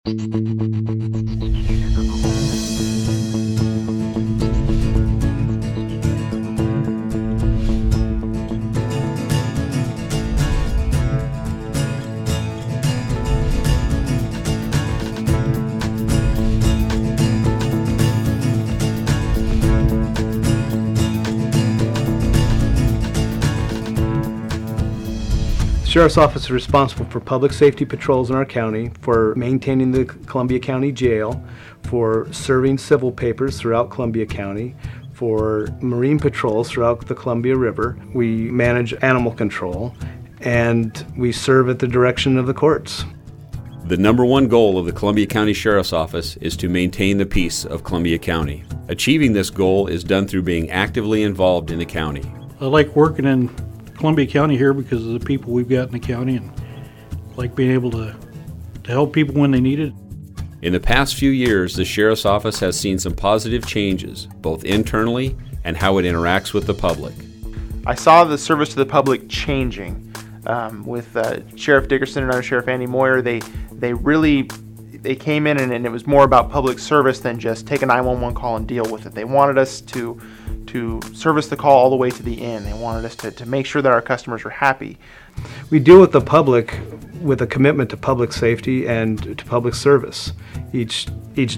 The Sheriff's Office is responsible for public safety patrols in our county, for maintaining the Columbia County Jail, for serving civil papers throughout Columbia County, for marine patrols throughout the Columbia River. We manage animal control, and we serve at the direction of the courts. The number one goal of the Columbia County Sheriff's Office is to maintain the peace of Columbia County. Achieving this goal is done through being actively involved in the county. I like working in Columbia County here because of the people we've got in the county, and like being able to help people when they need it. In the past few years, the Sheriff's Office has seen some positive changes, both internally and how it interacts with the public. I saw the service to the public changing with Sheriff Dickerson and Sheriff Andy Moyer. They came in and it was more about public service than just take a 911 call and deal with it. They wanted us to service the call all the way to the end. They wanted us to make sure that our customers were happy. We deal with the public with a commitment to public safety and to public service. Each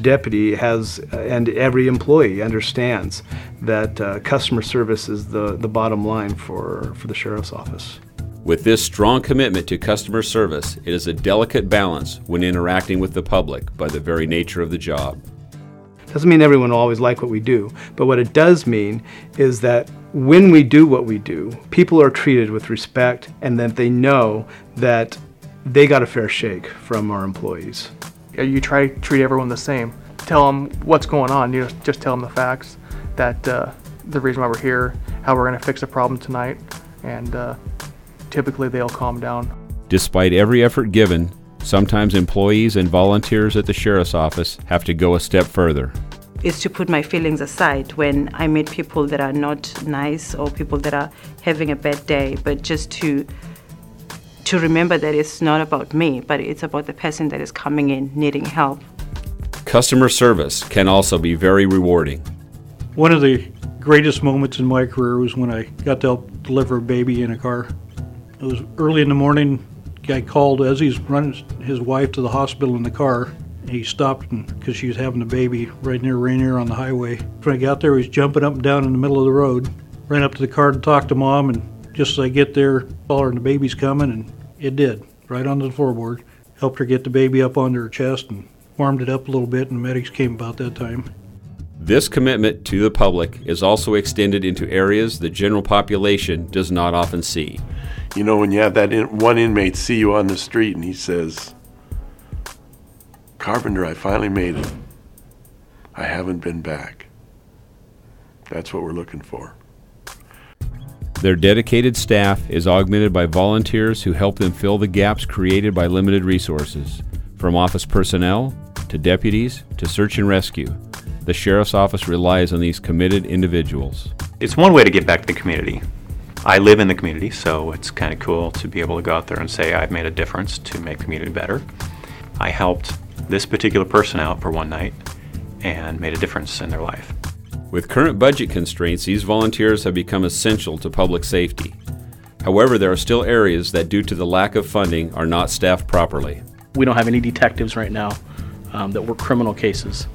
deputy has, and every employee understands that customer service is the bottom line for the Sheriff's Office. With this strong commitment to customer service, it is a delicate balance when interacting with the public by the very nature of the job. Doesn't mean everyone will always like what we do, but what it does mean is that when we do what we do, people are treated with respect and that they know that they got a fair shake from our employees. You try to treat everyone the same. Tell them what's going on. You just tell them the facts, that the reason why we're here, how we're going to fix the problem tonight, and typically they'll calm down. Despite every effort given, sometimes employees and volunteers at the Sheriff's Office have to go a step further. Is to put my feelings aside when I meet people that are not nice or people that are having a bad day, but just to remember that it's not about me, but it's about the person that is coming in needing help. Customer service can also be very rewarding. One of the greatest moments in my career was when I got to help deliver a baby in a car. It was early in the morning. Guy called as he's running his wife to the hospital in the car. He stopped because she was having a baby right near Rainier on the highway. When I got there, he was jumping up and down in the middle of the road. Ran up to the car to talk to Mom, and just as I get there, told her the baby's coming, and it did, right onto the floorboard. Helped her get the baby up onto her chest and warmed it up a little bit, and the medics came about that time. This commitment to the public is also extended into areas the general population does not often see. You know, when you have that one inmate see you on the street and he says, "Carpenter, I finally made it. I haven't been back." That's what we're looking for. Their dedicated staff is augmented by volunteers who help them fill the gaps created by limited resources. From office personnel, to deputies, to search and rescue, the Sheriff's Office relies on these committed individuals. It's one way to give back to the community. I live in the community, so it's kind of cool to be able to go out there and say I've made a difference to make the community better. I helped this particular person out for one night and made a difference in their life. With current budget constraints, these volunteers have become essential to public safety. However, there are still areas that, due to the lack of funding, are not staffed properly. We don't have any detectives right now that work criminal cases.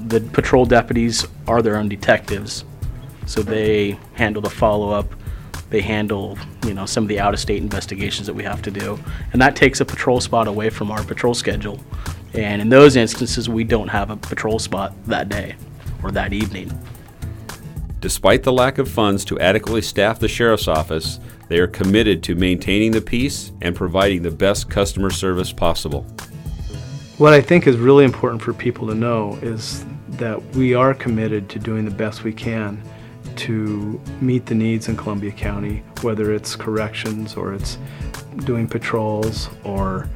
The patrol deputies are their own detectives, so they handle the follow-up. They handle, some of the out-of-state investigations that we have to do, and that takes a patrol spot away from our patrol schedule. And in those instances, we don't have a patrol spot that day or that evening. Despite the lack of funds to adequately staff the Sheriff's Office, they are committed to maintaining the peace and providing the best customer service possible. What I think is really important for people to know is that we are committed to doing the best we can to meet the needs in Columbia County, whether it's corrections or it's doing patrols or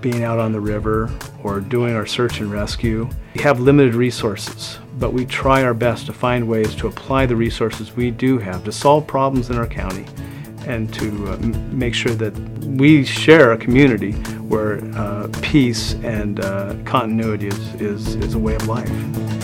being out on the river or doing our search and rescue. We have limited resources, but we try our best to find ways to apply the resources we do have to solve problems in our county and to make sure that we share a community where peace and continuity is a way of life.